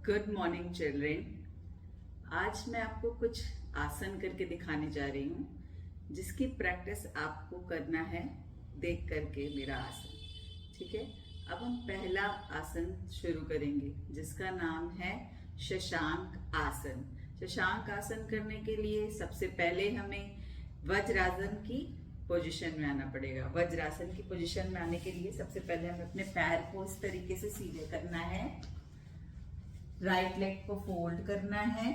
Good morning children. आज मैं आपको कुछ आसन करके दिखाने जा रही हूँ जिसकी प्रैक्टिस आपको करना है देख करके मेरा आसन। ठीक है, अब हम पहला आसन शुरू करेंगे जिसका नाम है शशांक आसन। शशांक आसन करने के लिए सबसे पहले हमें वज्रासन की पोजीशन में आना पड़ेगा। वज्रासन की पोजीशन में आने के लिए सबसे पहले हमें अपने पैर को इस तरीके से सीधे करना है, राइट लेग को फोल्ड करना है,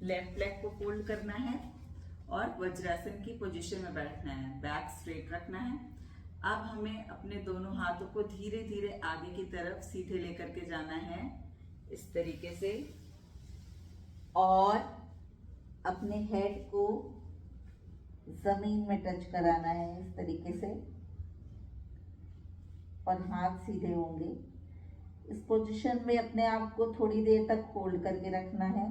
लेफ्ट लेग को फोल्ड करना है और वज्रासन की पोजीशन में बैठना है। बैक स्ट्रेट रखना है। अब हमें अपने दोनों हाथों को धीरे धीरे आगे की तरफ सीधे लेकर के जाना है इस तरीके से, और अपने हेड को जमीन में टच कराना है इस तरीके से, और हाथ सीधे होंगे। इस पोजीशन में अपने आप को थोड़ी देर तक होल्ड करके रखना है।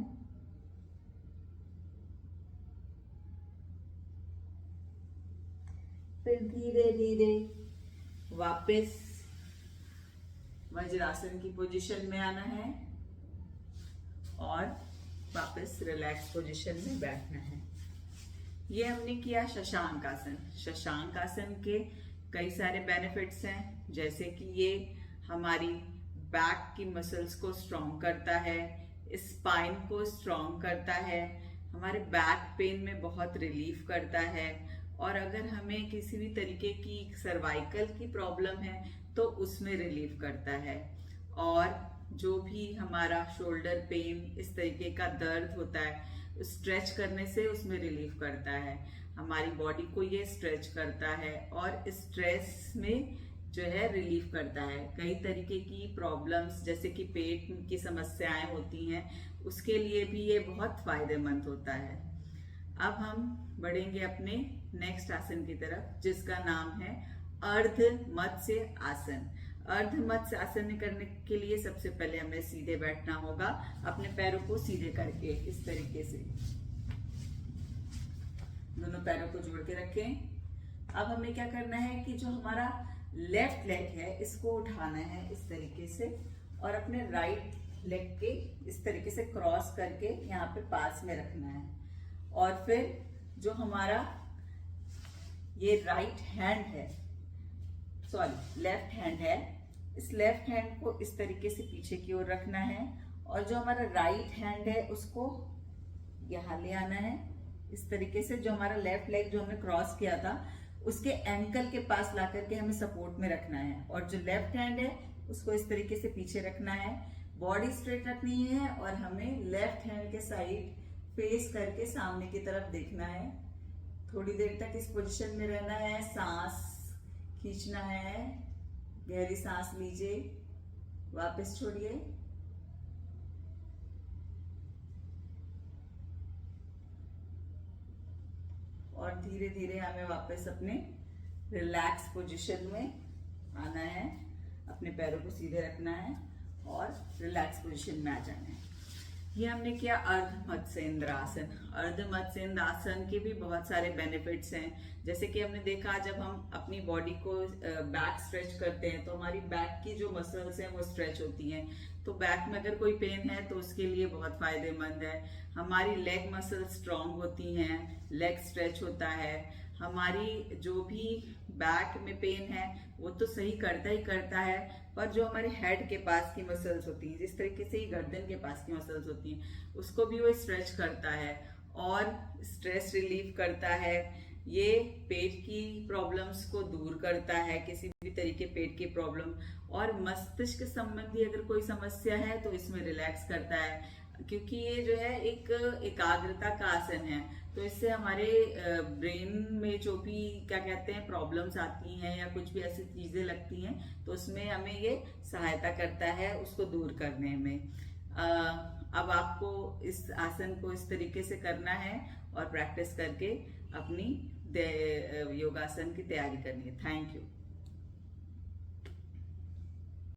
फिर धीरे धीरे वापस वज्रासन की पोजीशन में आना है और वापस रिलैक्स पोजीशन में बैठना है। ये हमने किया शशांक आसन। शशांक आसन के कई सारे बेनिफिट्स हैं, जैसे कि ये हमारी बैक की मसल्स को स्ट्रॉन्ग करता है, स्पाइन को स्ट्रॉन्ग करता है, हमारे बैक पेन में बहुत रिलीफ करता है, और अगर हमें किसी भी तरीके की सर्वाइकल की प्रॉब्लम है तो उसमें रिलीफ करता है, और जो भी हमारा शोल्डर पेन इस तरीके का दर्द होता है स्ट्रेच करने से उसमें रिलीफ करता है। हमारी बॉडी को ये स्ट्रेच करता है और स्ट्रेस में जो है रिलीफ करता है। कई तरीके की प्रॉब्लम्स जैसे कि पेट की समस्याएं होती हैं उसके लिए भी ये बहुत फायदेमंद होता है। अब हम बढ़ेंगे अपने नेक्स्ट आसन की तरफ जिसका नाम है अर्ध मत्स्य आसन। अर्ध मत्स्य आसन करने के लिए सबसे पहले हमें सीधे बैठना होगा, अपने पैरों को सीधे करके इस तरीके से दोनों पैरों को जोड़ के रखें। अब हमें क्या करना है कि जो हमारा लेफ्ट लेग है इसको उठाना है इस तरीके से, और अपने राइट लेग के इस तरीके से क्रॉस करके यहाँ पे पास में रखना है, और फिर जो हमारा ये राइट हैंड है, सॉरी लेफ्ट हैंड है, इस लेफ्ट हैंड को इस तरीके से पीछे की ओर रखना है, और जो हमारा राइट हैंड है उसको यहाँ ले आना है इस तरीके से। जो हमारा लेफ्ट लेग जो हमने क्रॉस किया था उसके एंकल के पास ला करके हमें सपोर्ट में रखना है, और जो लेफ्ट हैंड है उसको इस तरीके से पीछे रखना है। बॉडी स्ट्रेट रखनी है और हमें लेफ्ट हैंड के साइड फेस करके सामने की तरफ देखना है। थोड़ी देर तक इस पोजीशन में रहना है, सांस खींचना है, गहरी सांस लीजिए, वापस छोड़िए, और धीरे धीरे हमें वापस अपने रिलैक्स पोजीशन में आना है। अपने पैरों को सीधे रखना है और रिलैक्स पोजीशन में आ जाना है। ये हमने किया अर्ध मत्स्येंद्र आसन। अर्ध मत्स्येंद्र आसन के भी बहुत सारे बेनिफिट्स हैं, जैसे कि हमने देखा जब हम अपनी बॉडी को बैक स्ट्रेच करते हैं तो हमारी बैक की जो मसल्स हैं वो स्ट्रेच होती हैं, तो बैक में अगर कोई पेन है तो उसके लिए बहुत फायदेमंद है। हमारी लेग मसल स्ट्रांग होती हैं, लेग स्ट्रेच होता है, हमारी जो भी बैक में पेन है वो तो सही करता ही करता है, पर जो हमारे हेड के पास की मसल्स होती हैं, जिस तरीके से ही गर्दन के पास की मसल्स होती हैं, उसको भी वो स्ट्रेच करता है और स्ट्रेस रिलीफ करता है। ये पेट की प्रॉब्लम्स को दूर करता है, किसी भी तरीके पेट की प्रॉब्लम, और मस्तिष्क संबंधी अगर कोई समस्या है तो इसमें रिलैक्स करता है, क्योंकि ये जो है एक एकाग्रता का आसन है। तो इससे हमारे ब्रेन में जो भी क्या कहते हैं प्रॉब्लम्स आती हैं या कुछ भी ऐसी चीजें लगती हैं तो उसमें हमें ये सहायता करता है उसको दूर करने में। अब आपको इस आसन को इस तरीके से करना है और प्रैक्टिस करके अपनी योगासन की तैयारी करनी है। Thank you.